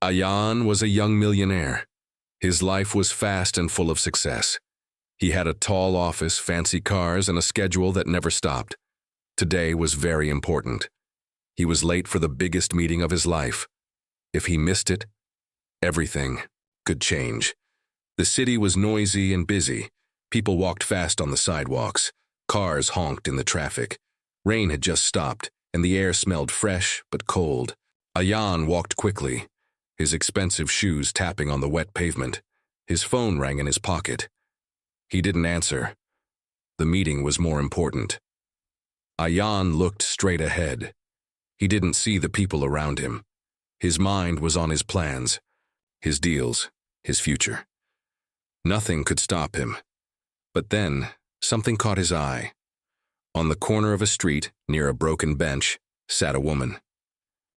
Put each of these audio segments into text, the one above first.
Ayan was a young millionaire. His life was fast and full of success. He had a tall office, fancy cars, and a schedule that never stopped. Today was very important. He was late for the biggest meeting of his life. If he missed it, everything could change. The city was noisy and busy. People walked fast on the sidewalks. Cars honked in the traffic. Rain had just stopped, and the air smelled fresh but cold. Ayan walked quickly, his expensive shoes tapping on the wet pavement. His phone rang in his pocket. He didn't answer. The meeting was more important. Ayan looked straight ahead. He didn't see the people around him. His mind was on his plans, his deals, his future. Nothing could stop him. But then, something caught his eye. On the corner of a street, near a broken bench, sat a woman.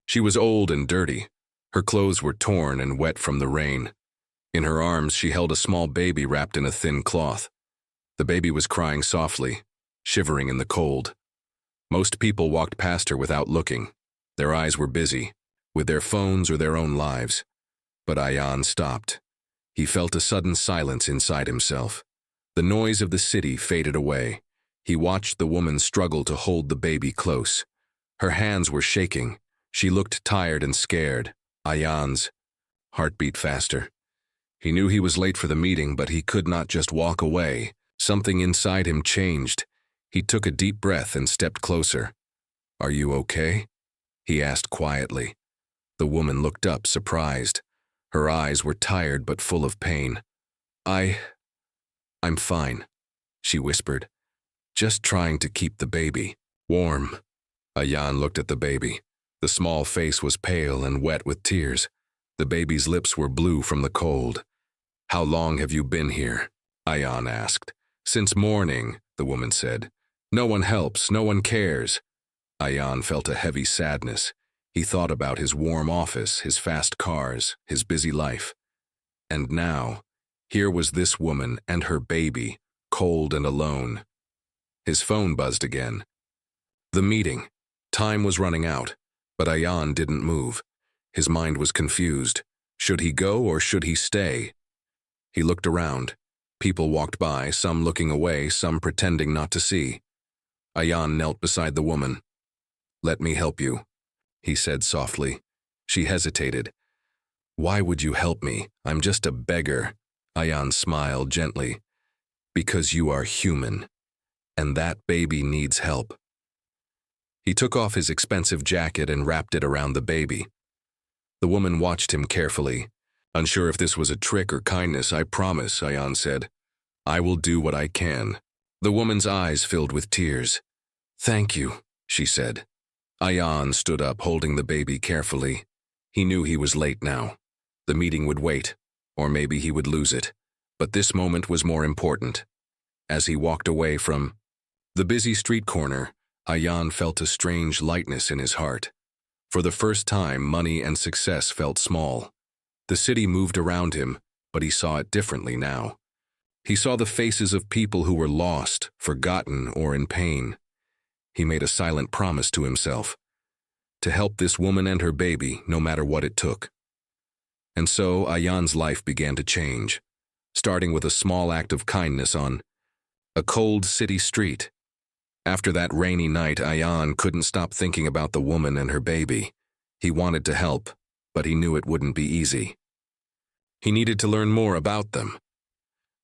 She was old and dirty. Her clothes were torn and wet from the rain. In her arms, she held a small baby wrapped in a thin cloth. The baby was crying softly, shivering in the cold. Most people walked past her without looking. Their eyes were busy, with their phones or their own lives. But Ayan stopped. He felt a sudden silence inside himself. The noise of the city faded away. He watched the woman struggle to hold the baby close. Her hands were shaking. She looked tired and scared. Ayan's heart beat faster. He knew he was late for the meeting, but he could not just walk away. Something inside him changed. He took a deep breath and stepped closer. "Are you okay?" he asked quietly. The woman looked up, surprised. Her eyes were tired but full of pain. I'm fine," she whispered. "Just trying to keep the baby warm." Ayan looked at the baby. The small face was pale and wet with tears. The baby's lips were blue from the cold. "How long have you been here?" Ayan asked. "Since morning," the woman said. "No one helps, no one cares." Ayan felt a heavy sadness. He thought about his warm office, his fast cars, his busy life. And now, here was this woman and her baby, cold and alone. His phone buzzed again. The meeting. Time was running out, but Ayan didn't move. His mind was confused. Should he go or should he stay? He looked around. People walked by, some looking away, some pretending not to see. Ayan knelt beside the woman. "Let me help you," he said softly. She hesitated. "Why would you help me? I'm just a beggar." Ayan smiled gently. "Because you are human, and that baby needs help." He took off his expensive jacket and wrapped it around the baby. The woman watched him carefully. "Unsure if this was a trick or kindness, I promise," Ayan said. "I will do what I can." The woman's eyes filled with tears. "Thank you," she said. Ayan stood up, holding the baby carefully. He knew he was late now. The meeting would wait, or maybe he would lose it. But this moment was more important. As he walked away from the busy street corner, Ayan felt a strange lightness in his heart. For the first time, money and success felt small. The city moved around him, but he saw it differently now. He saw the faces of people who were lost, forgotten, or in pain. He made a silent promise to himself, to help this woman and her baby, no matter what it took. And so Ayan's life began to change, starting with a small act of kindness on a cold city street. After that rainy night, Ayan couldn't stop thinking about the woman and her baby. He wanted to help, but he knew it wouldn't be easy. He needed to learn more about them.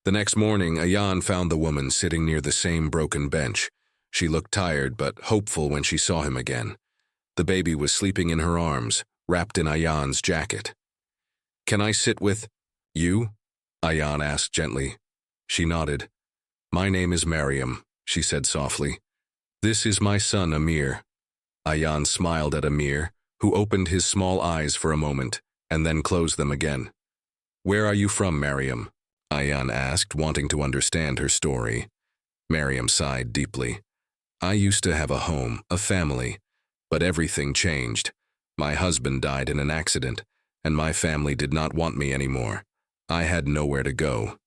The next morning, Ayan found the woman sitting near the same broken bench. She looked tired but hopeful when she saw him again. The baby was sleeping in her arms, wrapped in Ayan's jacket. "Can I sit with you?" Ayan asked gently. She nodded. "My name is Mariam," she said softly. "This is my son, Amir." Ayan smiled at Amir, who opened his small eyes for a moment, and then closed them again. "Where are you from, Mariam?" Ayan asked, wanting to understand her story. Mariam sighed deeply. "I used to have a home, a family, but everything changed. My husband died in an accident, and my family did not want me anymore. I had nowhere to go."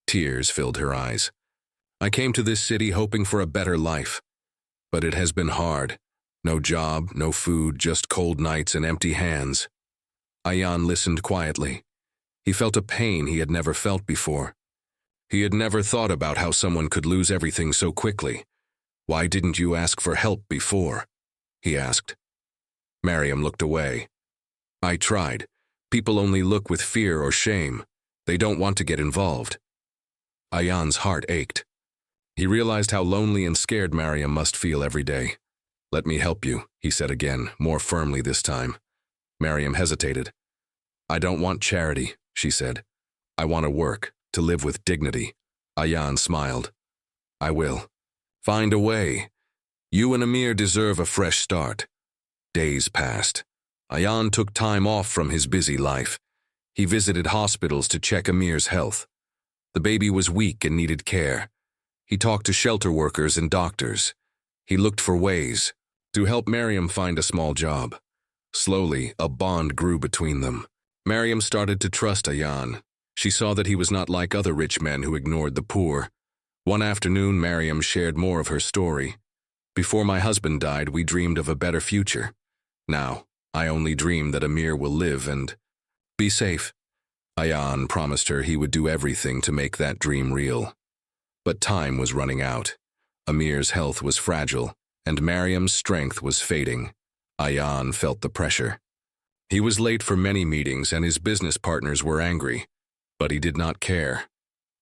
Tears filled her eyes. "I came to this city hoping for a better life, but it has been hard. No job, no food, just cold nights and empty hands." Ayan listened quietly. He felt a pain he had never felt before. He had never thought about how someone could lose everything so quickly. "Why didn't you ask for help before?" he asked. Mariam looked away. "I tried. People only look with fear or shame. They don't want to get involved." Ayan's heart ached. He realized how lonely and scared Mariam must feel every day. "Let me help you," he said again, more firmly this time. Mariam hesitated. "I don't want charity," she said. "I want to work, to live with dignity." Ayan smiled. "I will. Find a way. You and Amir deserve a fresh start." Days passed. Ayan took time off from his busy life. He visited hospitals to check Amir's health. The baby was weak and needed care. He talked to shelter workers and doctors. He looked for ways to help Mariam find a small job. Slowly, a bond grew between them. Mariam started to trust Ayan. She saw that he was not like other rich men who ignored the poor. One afternoon, Mariam shared more of her story. "Before my husband died, we dreamed of a better future. Now, I only dream that Amir will live and be safe." Ayan promised her he would do everything to make that dream real. But time was running out. Amir's health was fragile, and Mariam's strength was fading. Ayan felt the pressure. He was late for many meetings and his business partners were angry, but he did not care.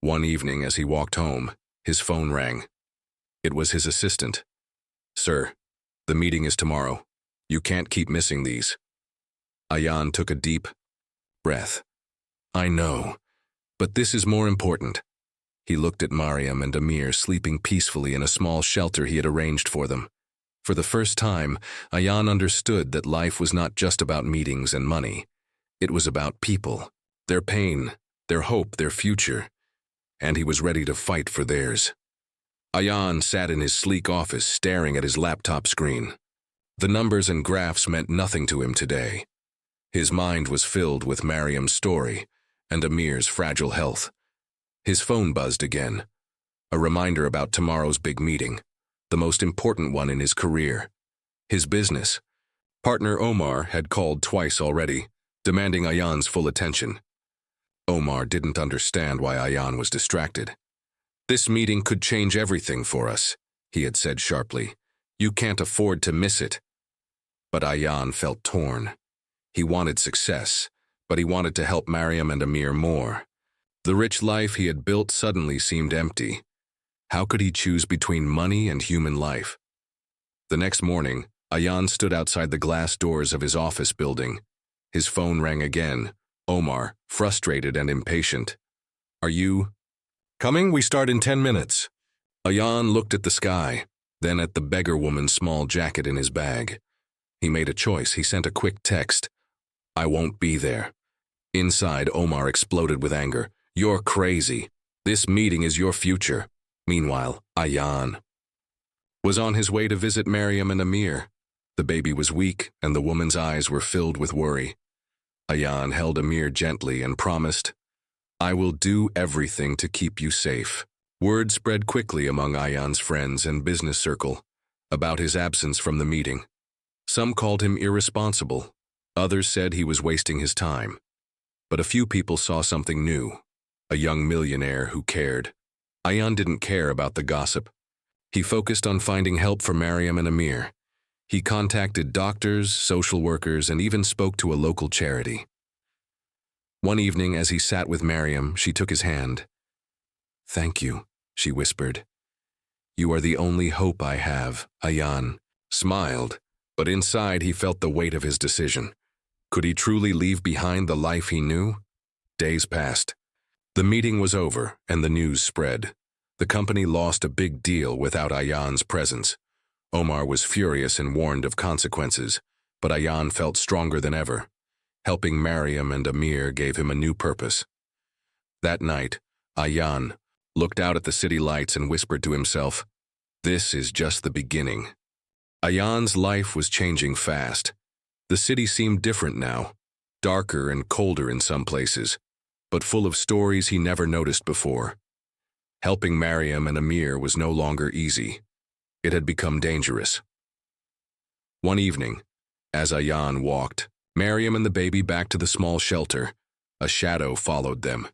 One evening as he walked home, his phone rang. It was his assistant. "Sir, the meeting is tomorrow. You can't keep missing these." Ayan took a deep breath. "I know, but this is more important." He looked at Mariam and Amir sleeping peacefully in a small shelter he had arranged for them. For the first time, Ayan understood that life was not just about meetings and money. It was about people, their pain, their hope, their future, and he was ready to fight for theirs. Ayan sat in his sleek office staring at his laptop screen. The numbers and graphs meant nothing to him today. His mind was filled with Mariam's story and Amir's fragile health. His phone buzzed again, a reminder about tomorrow's big meeting, the most important one in his career. His business. Partner Omar had called twice already, demanding Ayan's full attention. Omar didn't understand why Ayan was distracted. "This meeting could change everything for us," he had said sharply. "You can't afford to miss it." But Ayan felt torn. He wanted success, but he wanted to help Mariam and Amir more. The rich life he had built suddenly seemed empty. How could he choose between money and human life? The next morning, Ayan stood outside the glass doors of his office building. His phone rang again. Omar, frustrated and impatient. "Are you coming? We start in 10 minutes. Ayan looked at the sky, then at the beggar woman's small jacket in his bag. He made a choice. He sent a quick text. "I won't be there." Inside, Omar exploded with anger. "You're crazy. This meeting is your future." Meanwhile, Ayan was on his way to visit Mariam and Amir. The baby was weak, and the woman's eyes were filled with worry. Ayan held Amir gently and promised, "I will do everything to keep you safe." Word spread quickly among Ayan's friends and business circle about his absence from the meeting. Some called him irresponsible. Others said he was wasting his time. But a few people saw something new, a young millionaire who cared. Ayan didn't care about the gossip. He focused on finding help for Mariam and Amir. He contacted doctors, social workers, and even spoke to a local charity. One evening, as he sat with Mariam, she took his hand. "Thank you," she whispered. "You are the only hope I have." Ayan smiled, but inside he felt the weight of his decision. Could he truly leave behind the life he knew? Days passed. The meeting was over, and the news spread. The company lost a big deal without Ayan's presence. Omar was furious and warned of consequences, but Ayan felt stronger than ever. Helping Mariam and Amir gave him a new purpose. That night, Ayan looked out at the city lights and whispered to himself, "This is just the beginning." Ayan's life was changing fast. The city seemed different now, darker and colder in some places, but full of stories he never noticed before. Helping Mariam and Amir was no longer easy. It had become dangerous. One evening, as Ayan walked, Mariam and the baby back to the small shelter. A shadow followed them.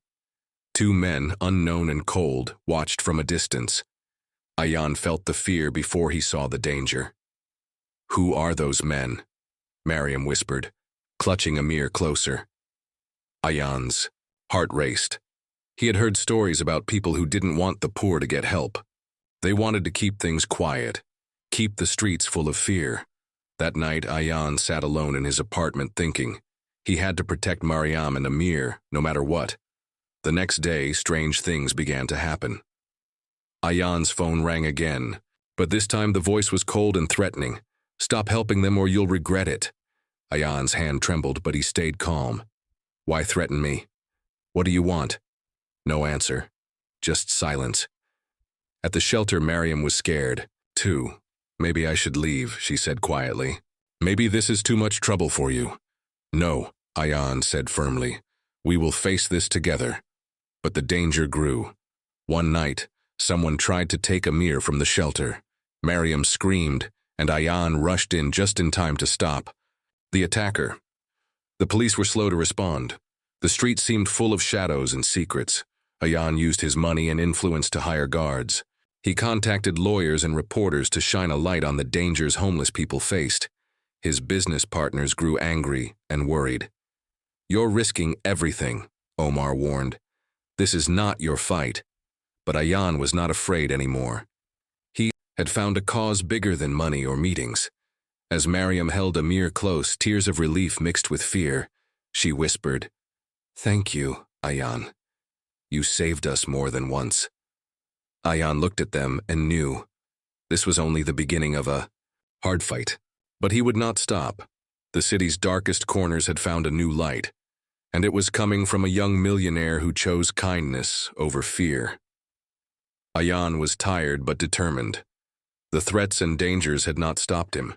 Two men, unknown and cold, watched from a distance. Ayan felt the fear before he saw the danger. "Who are those men?" Mariam whispered, clutching Amir closer. Ayan's heart raced. He had heard stories about people who didn't want the poor to get help. They wanted to keep things quiet, keep the streets full of fear. That night, Ayan sat alone in his apartment thinking. He had to protect Mariam and Amir, no matter what. The next day, strange things began to happen. Ayan's phone rang again, but this time the voice was cold and threatening. "Stop helping them or you'll regret it." Ayan's hand trembled, but he stayed calm. "Why threaten me? What do you want?" No answer, just silence. At the shelter, Mariam was scared, too. "Maybe I should leave," she said quietly. "Maybe this is too much trouble for you." "No," Ayan said firmly. "We will face this together." But the danger grew. One night, someone tried to take Amir from the shelter. Mariam screamed, and Ayan rushed in just in time to stop the attacker. The police were slow to respond. The street seemed full of shadows and secrets. Ayan used his money and influence to hire guards. He contacted lawyers and reporters to shine a light on the dangers homeless people faced. His business partners grew angry and worried. "You're risking everything," Omar warned. "This is not your fight." But Ayan was not afraid anymore. He had found a cause bigger than money or meetings. As Mariam held Amir close, tears of relief mixed with fear, she whispered, "Thank you, Ayan. You saved us more than once." Ayan looked at them and knew this was only the beginning of a hard fight. But he would not stop. The city's darkest corners had found a new light, and it was coming from a young millionaire who chose kindness over fear. Ayan was tired but determined. The threats and dangers had not stopped him.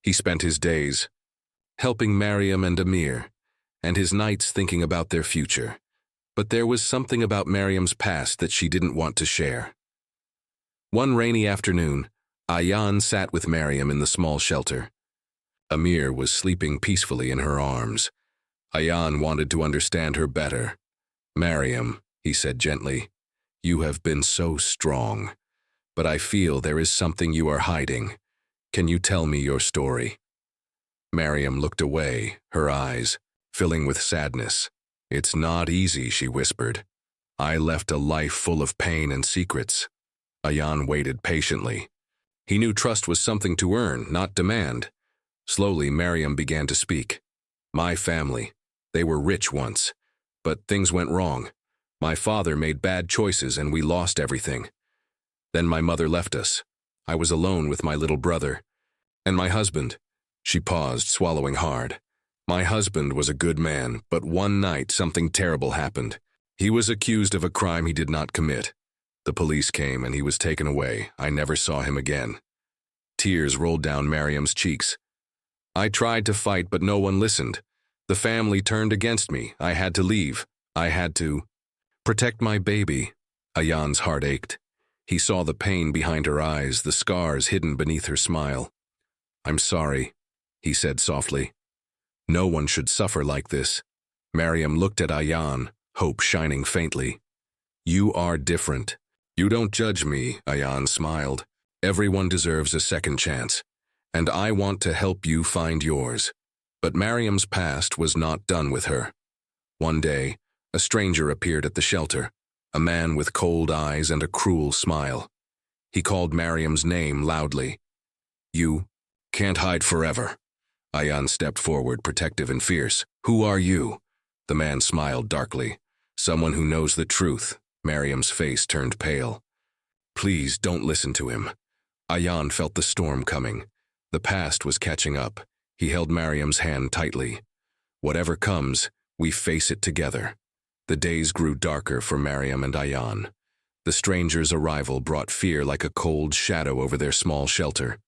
He spent his days helping Mariam and Amir, and his nights thinking about their future. But there was something about Mariam's past that she didn't want to share. One rainy afternoon, Ayan sat with Mariam in the small shelter. Amir was sleeping peacefully in her arms. Ayan wanted to understand her better. "Mariam," he said gently, "you have been so strong, but I feel there is something you are hiding. Can you tell me your story?" Mariam looked away, her eyes filling with sadness. "It's not easy," she whispered. "I left a life full of pain and secrets." Ayan waited patiently. He knew trust was something to earn, not demand. Slowly, Mariam began to speak. "My family, they were rich once, but things went wrong. My father made bad choices and we lost everything. Then my mother left us. I was alone with my little brother. And my husband." She paused, swallowing hard. "My husband was a good man, but one night something terrible happened. He was accused of a crime he did not commit. The police came and he was taken away. I never saw him again." Tears rolled down Mariam's cheeks. "I tried to fight, but no one listened. The family turned against me. I had to leave. I had to protect my baby." Ayan's heart ached. He saw the pain behind her eyes, the scars hidden beneath her smile. "I'm sorry," he said softly. "No one should suffer like this." Mariam looked at Ayan, hope shining faintly. "You are different. You don't judge me," Ayan smiled. "Everyone deserves a second chance, and I want to help you find yours." But Mariam's past was not done with her. One day, a stranger appeared at the shelter, a man with cold eyes and a cruel smile. He called Mariam's name loudly. "You can't hide forever." Ayan stepped forward, protective and fierce. "Who are you?" The man smiled darkly. "Someone who knows the truth." Mariam's face turned pale. "Please don't listen to him." Ayan felt the storm coming. The past was catching up. He held Mariam's hand tightly. "Whatever comes, we face it together." The days grew darker for Mariam and Ayan. The stranger's arrival brought fear like a cold shadow over their small shelter.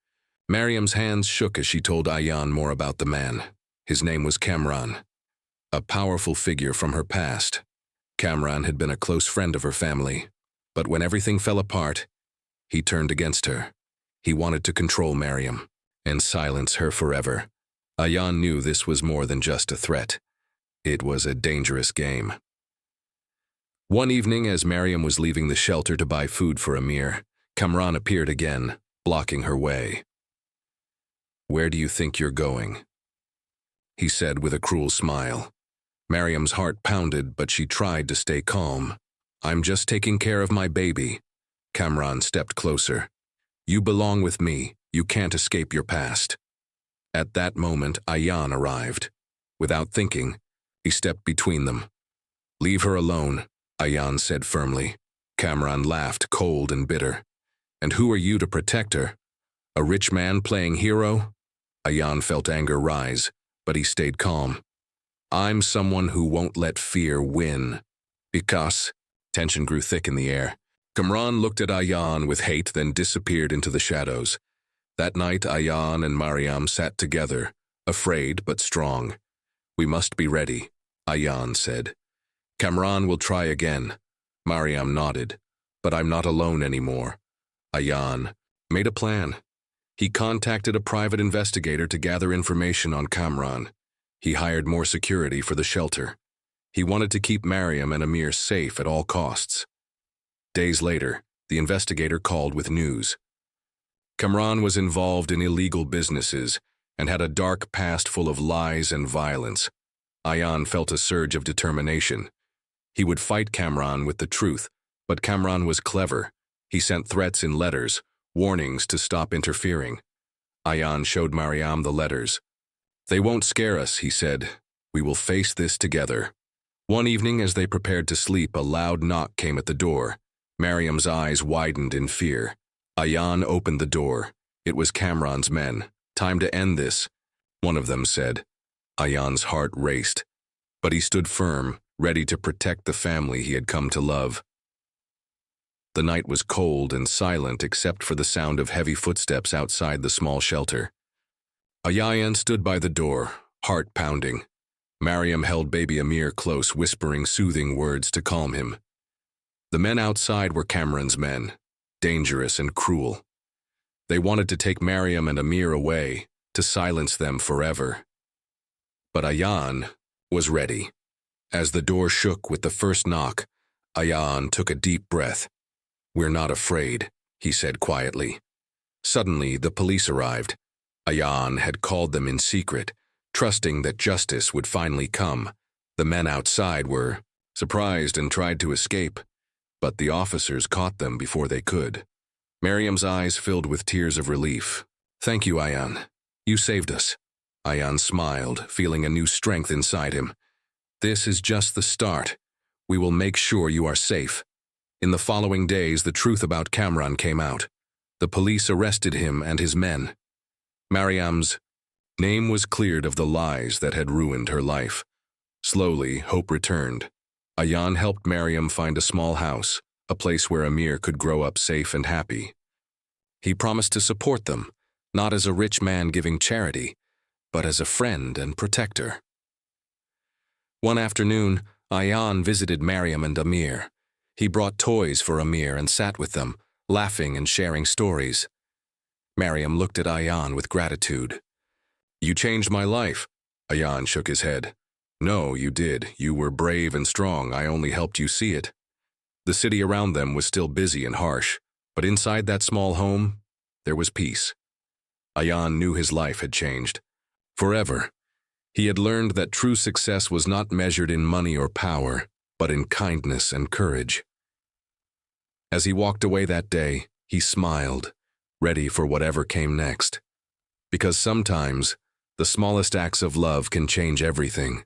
Mariam's hands shook as she told Ayan more about the man. His name was Kamran, a powerful figure from her past. Kamran had been a close friend of her family, but when everything fell apart, he turned against her. He wanted to control Mariam and silence her forever. Ayan knew this was more than just a threat. It was a dangerous game. One evening, as Mariam was leaving the shelter to buy food for Amir, Kamran appeared again, blocking her way. "Where do you think you're going?" he said with a cruel smile. Mariam's heart pounded, but she tried to stay calm. "I'm just taking care of my baby." Kamran stepped closer. "You belong with me. You can't escape your past." At that moment, Ayan arrived. Without thinking, he stepped between them. "Leave her alone," Ayan said firmly. Kamran laughed, cold and bitter. "And who are you to protect her? A rich man playing hero?" Ayan felt anger rise, but he stayed calm. "I'm someone who won't let fear win." Because tension grew thick in the air. Kamran looked at Ayan with hate, then disappeared into the shadows. That night, Ayan and Mariam sat together, afraid but strong. "We must be ready," Ayan said. "Kamran will try again." Mariam nodded. "But I'm not alone anymore." Ayan made a plan. He contacted a private investigator to gather information on Kamran. He hired more security for the shelter. He wanted to keep Mariam and Amir safe at all costs. Days later, the investigator called with news. Kamran was involved in illegal businesses and had a dark past full of lies and violence. Ayan felt a surge of determination. He would fight Kamran with the truth, but Kamran was clever. He sent threats in letters, warnings to stop interfering. Ayan showed Mariam the letters. "They won't scare us," he said. "We will face this together." One evening, as they prepared to sleep, a loud knock came at the door. Mariam's eyes widened in fear. Ayan opened the door. It was Kamran's men. "Time to end this," one of them said. Ayan's heart raced, but he stood firm, ready to protect the family he had come to love. The night was cold and silent except for the sound of heavy footsteps outside the small shelter. Ayan stood by the door, heart pounding. Mariam held baby Amir close, whispering soothing words to calm him. The men outside were Kamran's men, dangerous and cruel. They wanted to take Mariam and Amir away, to silence them forever. But Ayan was ready. As the door shook with the first knock, Ayan took a deep breath. "We're not afraid," he said quietly. Suddenly, the police arrived. Ayan had called them in secret, trusting that justice would finally come. The men outside were surprised and tried to escape, but the officers caught them before they could. Mariam's eyes filled with tears of relief. "Thank you, Ayan. You saved us." Ayan smiled, feeling a new strength inside him. "This is just the start. We will make sure you are safe." In the following days, the truth about Kamran came out. The police arrested him and his men. Mariam's name was cleared of the lies that had ruined her life. Slowly, hope returned. Ayan helped Mariam find a small house, a place where Amir could grow up safe and happy. He promised to support them, not as a rich man giving charity, but as a friend and protector. One afternoon, Ayan visited Mariam and Amir. He brought toys for Amir and sat with them, laughing and sharing stories. Mariam looked at Ayan with gratitude. "You changed my life." Ayan shook his head. "No, you did. You were brave and strong. I only helped you see it." The city around them was still busy and harsh, but inside that small home, there was peace. Ayan knew his life had changed. Forever. He had learned that true success was not measured in money or power, but in kindness and courage. As he walked away that day, he smiled, ready for whatever came next. Because sometimes, the smallest acts of love can change everything.